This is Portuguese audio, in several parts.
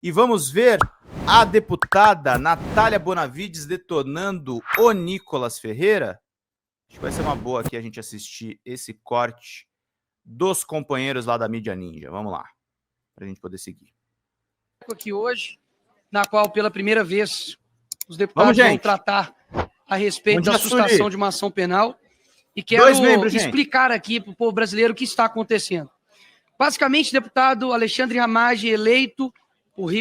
E vamos ver a deputada Natália Bonavides detonando o Nicolas Ferreira. Acho que vai ser uma boa aqui a gente assistir esse corte dos companheiros lá da mídia ninja. Vamos lá, para a gente poder seguir. Aqui hoje, na qual pela primeira vez os deputados vão tratar a respeito da sustação de uma ação penal. E quero explicar aqui para o povo brasileiro o que está acontecendo. Basicamente, o deputado Alexandre Ramage, eleito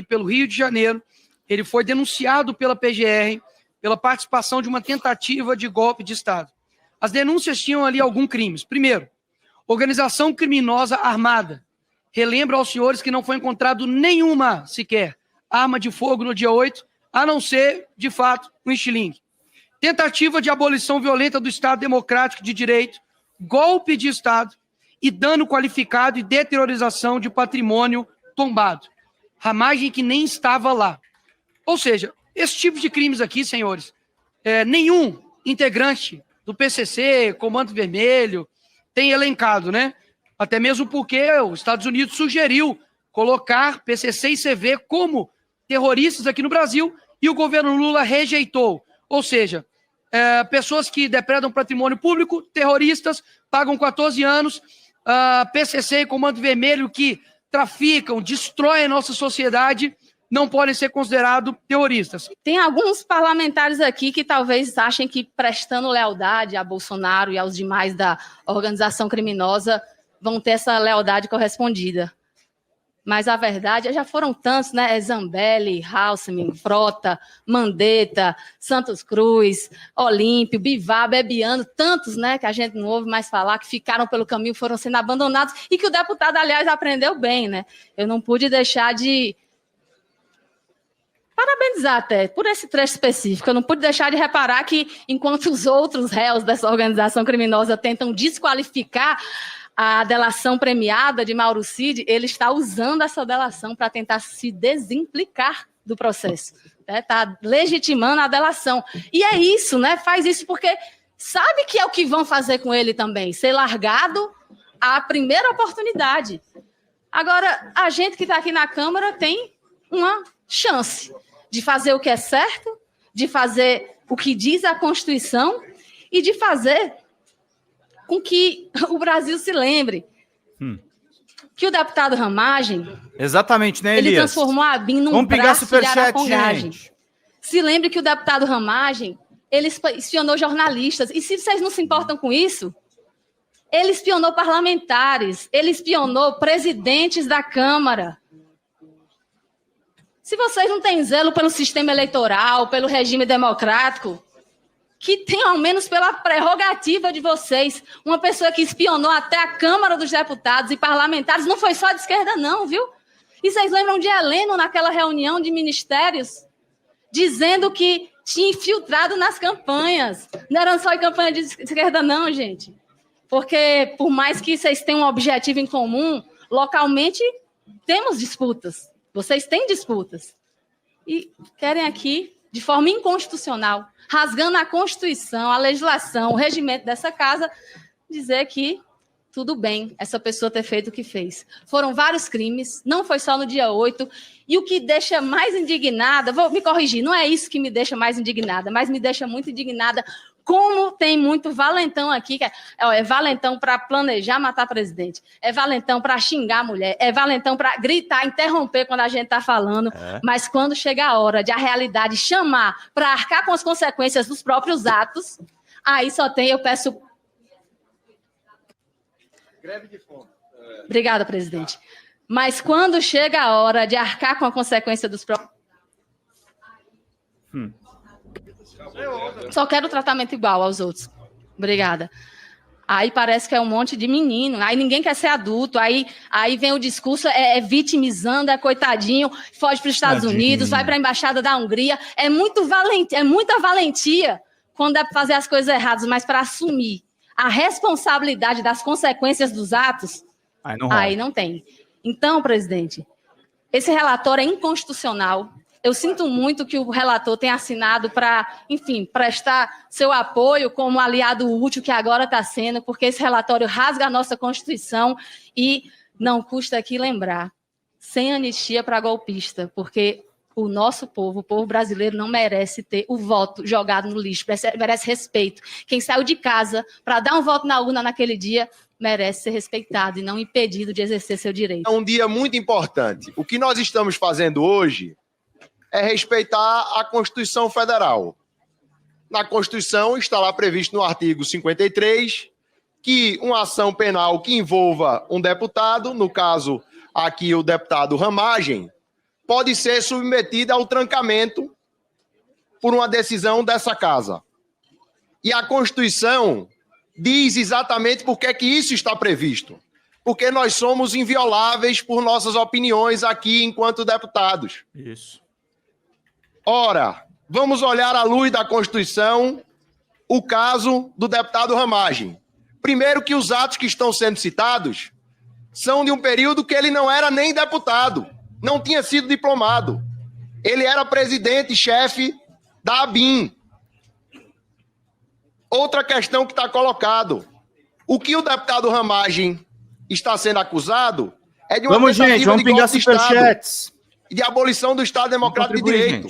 pelo Rio de Janeiro, ele foi denunciado pela PGR pela participação de uma tentativa de golpe de Estado. As denúncias tinham ali alguns crimes. Primeiro, organização criminosa armada. Relembro aos senhores que não foi encontrado nenhuma, sequer, arma de fogo no dia 8, a não ser, de fato, um estilingue. Tentativa de abolição violenta do Estado Democrático de Direito, golpe de Estado e dano qualificado e deteriorização de patrimônio tombado. Ramagem que nem estava lá. Ou seja, esse tipo de crimes aqui, senhores, nenhum integrante do PCC, Comando Vermelho, tem elencado, né? Até mesmo porque os Estados Unidos sugeriu colocar PCC e CV como terroristas aqui no Brasil e o governo Lula rejeitou. Ou seja, pessoas que depredam patrimônio público, terroristas, pagam 14 anos, PCC e Comando Vermelho que traficam, destroem a nossa sociedade, não podem ser considerados terroristas. Tem alguns parlamentares aqui que talvez achem que prestando lealdade a Bolsonaro e aos demais da organização criminosa vão ter essa lealdade correspondida. Mas a verdade, já foram tantos, né? Zambelli, Halseman, Frota, Mandetta, Santos Cruz, Olímpio, Bivar, Bebiano, tantos, né, que a gente não ouve mais falar, que ficaram pelo caminho, foram sendo abandonados, e que o deputado, aliás, aprendeu bem, né? Eu não pude deixar de parabenizar até por esse trecho específico. Eu não pude deixar de reparar que, enquanto os outros réus dessa organização criminosa tentam desqualificar a delação premiada de Mauro Cid, ele está usando essa delação para tentar se desimplicar do processo. Está legitimando a delação. E é isso, né? Faz isso porque sabe que é o que vão fazer com ele também, ser largado à primeira oportunidade. Agora, a gente que está aqui na Câmara tem uma chance de fazer o que é certo, de fazer o que diz a Constituição e de fazer com que o Brasil se lembre que o deputado Ramagem... Exatamente, né, Elias? Ele transformou a ABIN num braço de arapongagem. Se lembre que o deputado Ramagem, ele espionou jornalistas. E se vocês não se importam com isso, ele espionou parlamentares, ele espionou presidentes da Câmara. Se vocês não têm zelo pelo sistema eleitoral, pelo regime democrático, que tem ao menos pela prerrogativa de vocês, uma pessoa que espionou até a Câmara dos Deputados e parlamentares, não foi só de esquerda não, viu? E vocês lembram de Heleno naquela reunião de ministérios, dizendo que tinha infiltrado nas campanhas. Não era só em campanha de esquerda não, gente. Porque por mais que vocês tenham um objetivo em comum, localmente temos disputas. Vocês têm disputas. E querem aqui, de forma inconstitucional, rasgando a Constituição, a legislação, o regimento dessa casa, dizer que tudo bem essa pessoa ter feito o que fez. Foram vários crimes, não foi só no dia 8, e o que deixa mais indignada, vou me corrigir, não é isso que me deixa mais indignada, mas me deixa muito indignada como tem muito valentão aqui, que é valentão para planejar matar presidente, é valentão para xingar a mulher, é valentão para gritar, interromper quando a gente está falando, mas quando chega a hora de a realidade chamar para arcar com as consequências dos próprios atos, aí só tem, eu peço... Greve de fome. Obrigada, presidente. Mas quando chega a hora de arcar com a consequência dos próprios... Só quero tratamento igual aos outros. Obrigada. Aí parece que é um monte de menino, aí ninguém quer ser adulto, aí vem o discurso, vitimizando, coitadinho, foge para os Estados Unidos, vai para a Embaixada da Hungria. É muita valentia quando é para fazer as coisas erradas, mas para assumir a responsabilidade das consequências dos atos, aí não tem. Então, presidente, esse relatório é inconstitucional. Eu sinto muito que o relator tenha assinado para, enfim, prestar seu apoio como aliado útil que agora está sendo, porque esse relatório rasga a nossa Constituição e não custa aqui lembrar sem anistia para golpista, porque o nosso povo, o povo brasileiro, não merece ter o voto jogado no lixo, merece respeito. Quem saiu de casa para dar um voto na urna naquele dia merece ser respeitado e não impedido de exercer seu direito. É um dia muito importante. O que nós estamos fazendo hoje é respeitar a Constituição Federal. Na Constituição está lá previsto no artigo 53 que uma ação penal que envolva um deputado, no caso aqui o deputado Ramagem, pode ser submetida ao trancamento por uma decisão dessa casa. E a Constituição diz exatamente por que isso está previsto. Porque nós somos invioláveis por nossas opiniões aqui enquanto deputados. Isso. Ora, vamos olhar à luz da Constituição o caso do deputado Ramagem. Primeiro que os atos que estão sendo citados são de um período que ele não era nem deputado, não tinha sido diplomado. Ele era presidente e chefe da ABIN. Outra questão que está colocado. O que o deputado Ramagem está sendo acusado é de uma tentativa de golpe de Estado e de abolição do Estado Democrático de Direito.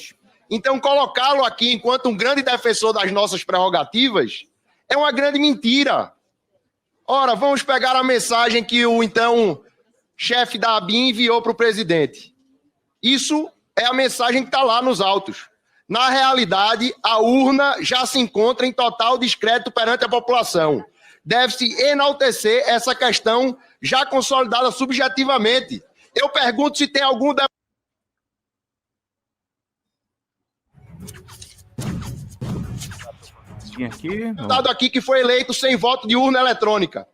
Então, colocá-lo aqui enquanto um grande defensor das nossas prerrogativas é uma grande mentira. Ora, vamos pegar a mensagem que o então chefe da ABIN enviou para o presidente. Isso é a mensagem que está lá nos autos. Na realidade, a urna já se encontra em total descrédito perante a população. Deve-se enaltecer essa questão já consolidada subjetivamente. Eu pergunto se tem algum deputado aqui que foi eleito sem voto de urna eletrônica.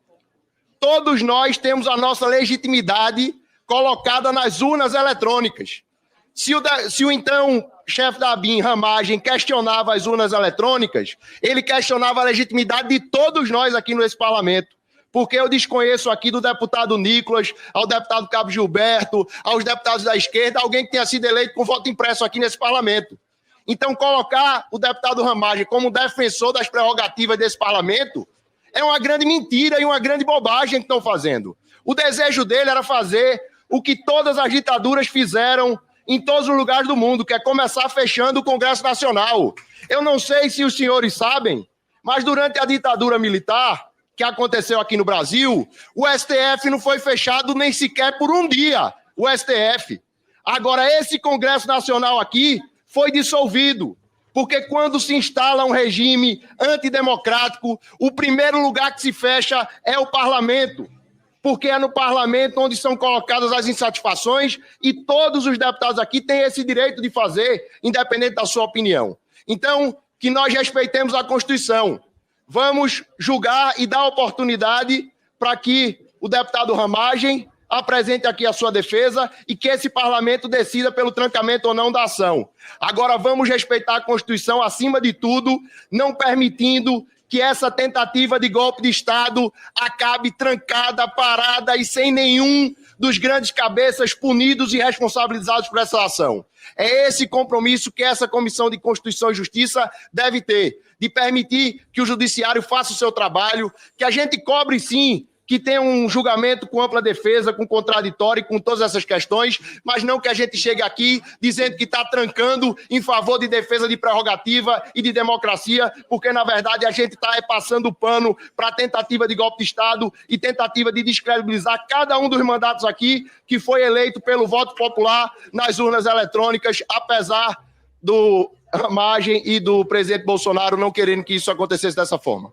Todos nós temos a nossa legitimidade colocada nas urnas eletrônicas. Se o então chefe da ABIN, Ramagem, questionava as urnas eletrônicas, ele questionava a legitimidade de todos nós aqui nesse parlamento. Porque eu desconheço aqui do deputado Nicolas, ao deputado Cabo Gilberto, aos deputados da esquerda, alguém que tenha sido eleito com voto impresso aqui nesse parlamento. Então, colocar o deputado Ramagem como defensor das prerrogativas desse parlamento é uma grande mentira e uma grande bobagem que estão fazendo. O desejo dele era fazer o que todas as ditaduras fizeram em todos os lugares do mundo, que é começar fechando o Congresso Nacional. Eu não sei se os senhores sabem, mas durante a ditadura militar, que aconteceu aqui no Brasil, o STF não foi fechado nem sequer por um dia, o STF. Agora, esse Congresso Nacional aqui foi dissolvido, porque quando se instala um regime antidemocrático, o primeiro lugar que se fecha é o parlamento, porque é no parlamento onde são colocadas as insatisfações e todos os deputados aqui têm esse direito de fazer, independente da sua opinião. Então, que nós respeitemos a Constituição. Vamos julgar e dar oportunidade para que o deputado Ramagem apresente aqui a sua defesa e que esse parlamento decida pelo trancamento ou não da ação. Agora vamos respeitar a Constituição acima de tudo, não permitindo que essa tentativa de golpe de Estado acabe trancada, parada e sem nenhum dos grandes cabeças punidos e responsabilizados por essa ação. É esse compromisso que essa Comissão de Constituição e Justiça deve ter, de permitir que o Judiciário faça o seu trabalho, que a gente cobre sim, que tenha um julgamento com ampla defesa, com contraditório e com todas essas questões, mas não que a gente chegue aqui dizendo que está trancando em favor de defesa de prerrogativa e de democracia, porque, na verdade, a gente está passando o pano para tentativa de golpe de Estado e tentativa de descredibilizar cada um dos mandatos aqui que foi eleito pelo voto popular nas urnas eletrônicas, apesar do Ramagem e do presidente Bolsonaro não querendo que isso acontecesse dessa forma.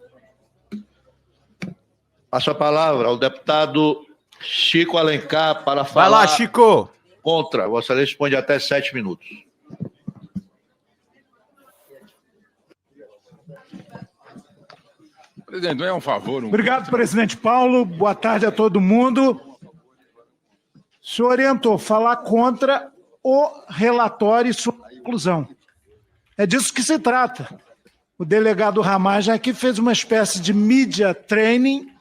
Passo a palavra ao deputado Chico Alencar para falar. Vai lá, Chico. Contra. Vossa Excelência responde até 7 minutos. Presidente, não é um favor. Obrigado, presidente Paulo. Boa tarde a todo mundo. O senhor orientou falar contra o relatório e sua conclusão. É disso que se trata. O delegado Ramagem aqui fez uma espécie de media training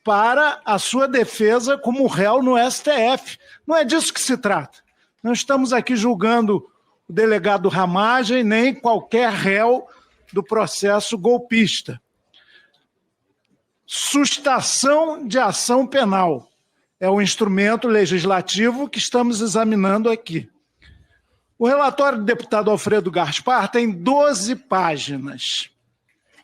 para a sua defesa como réu no STF. Não é disso que se trata. Não estamos aqui julgando o delegado Ramagem nem qualquer réu do processo golpista. Sustação de ação penal. é o instrumento legislativo que estamos examinando aqui. O relatório do deputado Alfredo Gaspar tem 12 páginas.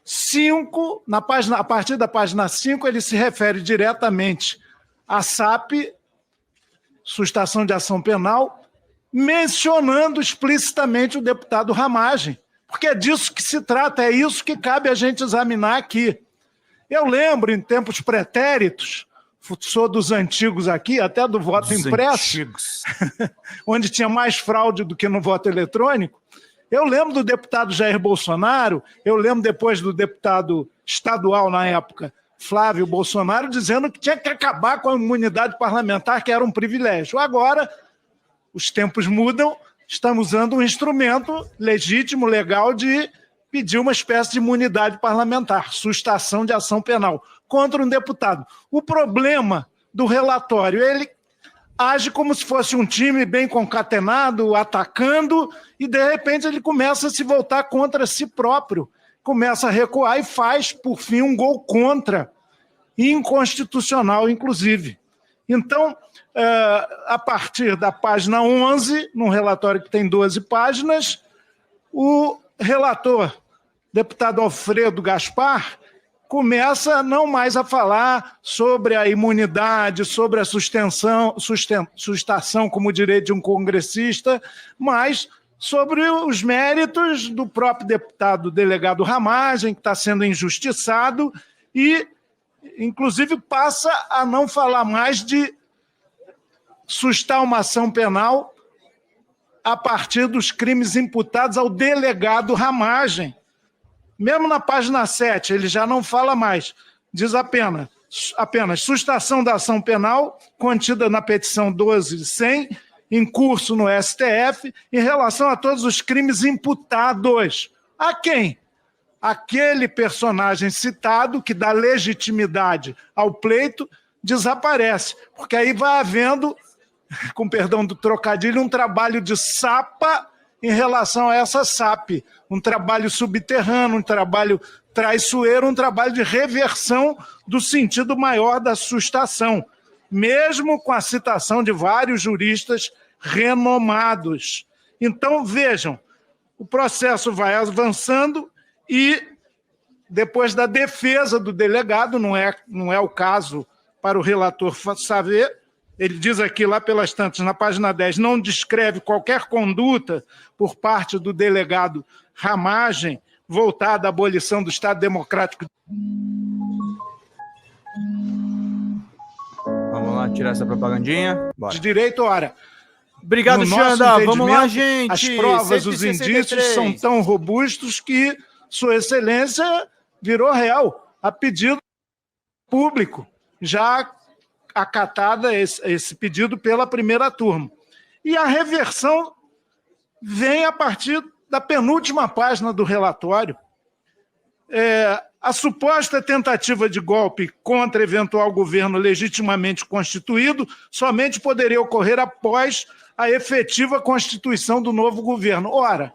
5, a partir da página 5, ele se refere diretamente à SAP, Sustação de Ação Penal, mencionando explicitamente o deputado Ramagem, porque é disso que se trata, é isso que cabe a gente examinar aqui. Eu lembro, em tempos pretéritos, sou dos antigos aqui, até do voto impresso, onde tinha mais fraude do que no voto eletrônico. Eu lembro do deputado Jair Bolsonaro, eu lembro depois do deputado estadual na época, Flávio Bolsonaro, dizendo que tinha que acabar com a imunidade parlamentar, que era um privilégio. Agora, os tempos mudam, estamos usando um instrumento legítimo, legal, de pedir uma espécie de imunidade parlamentar, sustação de ação penal, contra um deputado. O problema do relatório, ele age como se fosse um time bem concatenado, atacando, e de repente ele começa a se voltar contra si próprio, começa a recuar e faz, por fim, um gol contra, inconstitucional, inclusive. Então, a partir da página 11, num relatório que tem 12 páginas, o relator, deputado Alfredo Gaspar, começa não mais a falar sobre a imunidade, sobre a sustação como direito de um congressista, mas sobre os méritos do próprio deputado delegado Ramagem, que está sendo injustiçado, e, inclusive, passa a não falar mais de sustar uma ação penal a partir dos crimes imputados ao delegado Ramagem. Mesmo na página 7, ele já não fala mais. Diz apenas sustação da ação penal contida na petição 12.100, em curso no STF, em relação a todos os crimes imputados. A quem? Aquele personagem citado, que dá legitimidade ao pleito, desaparece. Porque aí vai havendo, com perdão do trocadilho, um trabalho de sapa em relação a essa SAP, um trabalho subterrâneo, um trabalho traiçoeiro, um trabalho de reversão do sentido maior da sustação, mesmo com a citação de vários juristas renomados. Então, vejam, o processo vai avançando e, depois da defesa do delegado, não é o caso para o relator saber, ele diz aqui, lá pelas tantas, na página 10, não descreve qualquer conduta por parte do delegado Ramagem voltada à abolição do Estado Democrático. Vamos lá, tirar essa propagandinha. Bora. De direito, ora. Obrigado, Xanda. Vamos lá, gente. As provas, 163. Os indícios são tão robustos que Sua Excelência virou réu a pedido público, já acatada esse pedido pela primeira turma. E a reversão vem a partir da penúltima página do relatório. A suposta tentativa de golpe contra eventual governo legitimamente constituído somente poderia ocorrer após a efetiva constituição do novo governo. Ora,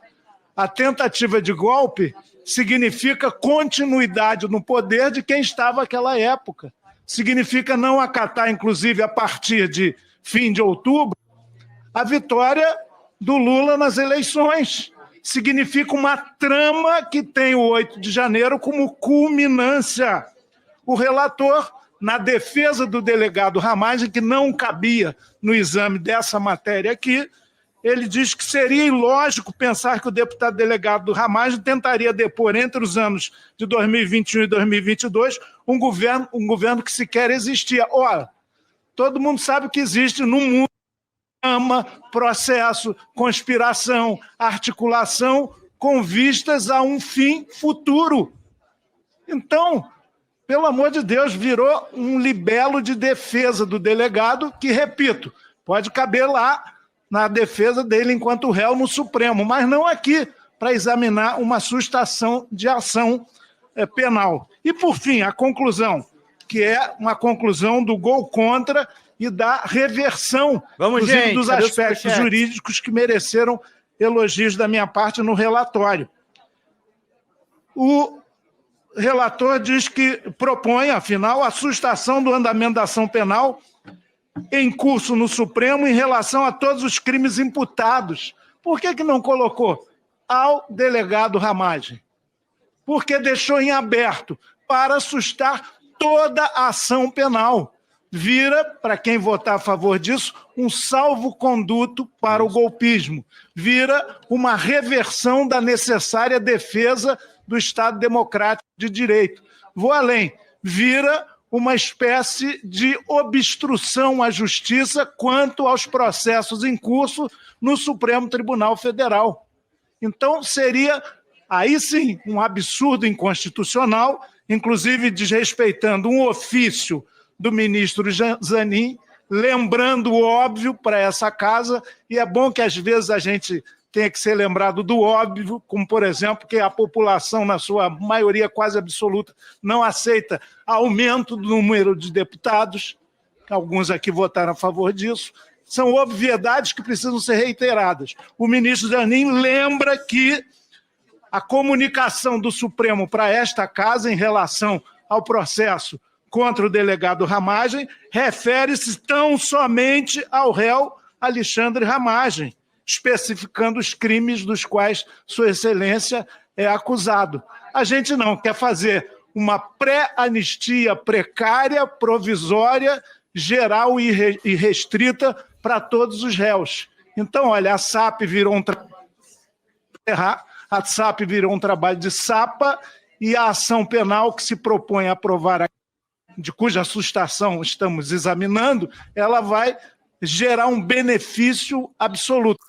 a tentativa de golpe significa continuidade no poder de quem estava naquela época. Significa não acatar, inclusive, a partir de fim de outubro, a vitória do Lula nas eleições. Significa uma trama que tem o 8 de janeiro como culminância. O relator, na defesa do delegado Ramagem, que não cabia no exame dessa matéria aqui, ele diz que seria ilógico pensar que o deputado delegado do Ramagem tentaria depor entre os anos de 2021 e 2022 um governo que sequer existia. Ora, todo mundo sabe que existe no mundo processo, conspiração, articulação com vistas a um fim futuro. Então, pelo amor de Deus, virou um libelo de defesa do delegado que, repito, pode caber lá na defesa dele enquanto réu no Supremo, mas não aqui para examinar uma sustação de ação penal. E, por fim, a conclusão, que é uma conclusão do gol contra e da reversão, inclusive, dos aspectos jurídicos que mereceram elogios da minha parte no relatório. O relator diz que propõe, afinal, a sustação do andamento da ação penal em curso no Supremo em relação a todos os crimes imputados. Por que não colocou ao delegado Ramagem? Porque deixou em aberto para assustar toda a ação penal. Vira, para quem votar a favor disso, um salvo-conduto para o golpismo. Vira uma reversão da necessária defesa do Estado Democrático de Direito. Vou além, vira uma espécie de obstrução à justiça quanto aos processos em curso no Supremo Tribunal Federal. Então, seria, aí sim, um absurdo inconstitucional, inclusive desrespeitando um ofício do ministro Zanin, lembrando o óbvio para essa casa, e é bom que às vezes a gente tenha que ser lembrado do óbvio, como, por exemplo, que a população, na sua maioria quase absoluta, não aceita aumento do número de deputados, alguns aqui votaram a favor disso, são obviedades que precisam ser reiteradas. O ministro Zanin lembra que a comunicação do Supremo para esta casa em relação ao processo contra o delegado Ramagem refere-se tão somente ao réu Alexandre Ramagem, especificando os crimes dos quais Sua Excelência é acusado. A gente não quer fazer uma pré-anistia precária, provisória, geral e restrita para todos os réus. Então, olha, a SAP virou um trabalho de sapa, e a ação penal que se propõe a aprovar, de cuja sustação estamos examinando, ela vai gerar um benefício absoluto.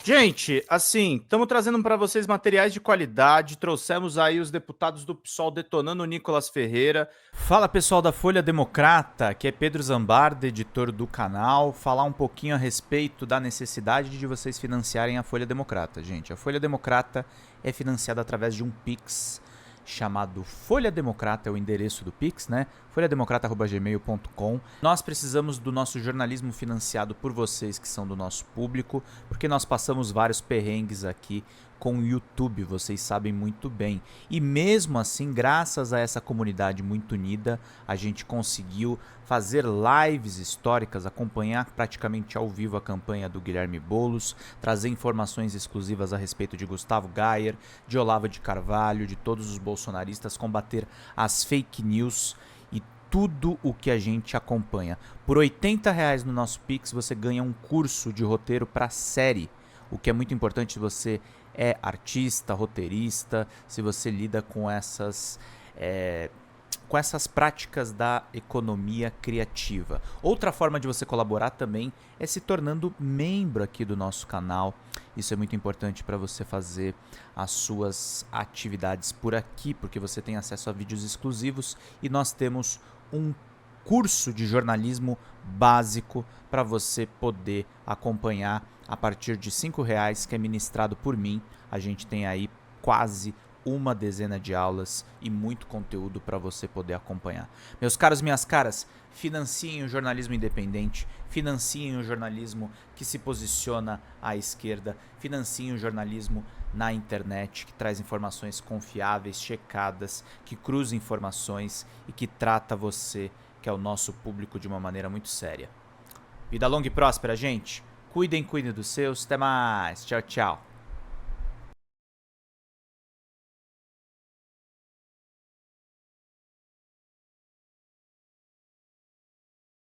Gente, assim, estamos trazendo para vocês materiais de qualidade, trouxemos aí os deputados do PSOL detonando o Nicolas Ferreira. Fala, pessoal da Folha Democrata, que é Pedro Zambarda, editor do canal, falar um pouquinho a respeito da necessidade de vocês financiarem a Folha Democrata. Gente, a Folha Democrata é financiada através de um Pix chamado Folha Democrata, é o endereço do Pix, né? folhademocrata@gmail.com. Nós precisamos do nosso jornalismo financiado por vocês que são do nosso público, porque nós passamos vários perrengues aqui com o YouTube, vocês sabem muito bem. E mesmo assim, graças a essa comunidade muito unida, a gente conseguiu fazer lives históricas, acompanhar praticamente ao vivo a campanha do Guilherme Boulos, trazer informações exclusivas a respeito de Gustavo Gayer, de Olavo de Carvalho, de todos os bolsonaristas, combater as fake news e tudo o que a gente acompanha. Por R$80 no nosso Pix você ganha um curso de roteiro para série, o que é muito importante se você é artista, roteirista, se você lida com essas práticas da economia criativa. Outra forma de você colaborar também é se tornando membro aqui do nosso canal. Isso é muito importante para você fazer as suas atividades por aqui, porque você tem acesso a vídeos exclusivos e nós temos um curso de jornalismo básico para você poder acompanhar a partir de R$5, que é ministrado por mim. A gente tem aí quase uma dezena de aulas e muito conteúdo para você poder acompanhar. Meus caros, minhas caras, financiem o jornalismo independente, financiem o jornalismo que se posiciona à esquerda, financiem o jornalismo na internet, que traz informações confiáveis, checadas, que cruza informações e que trata você, que é o nosso público, de uma maneira muito séria. Vida longa e próspera, gente. Cuidem dos seus. Até mais. Tchau, tchau.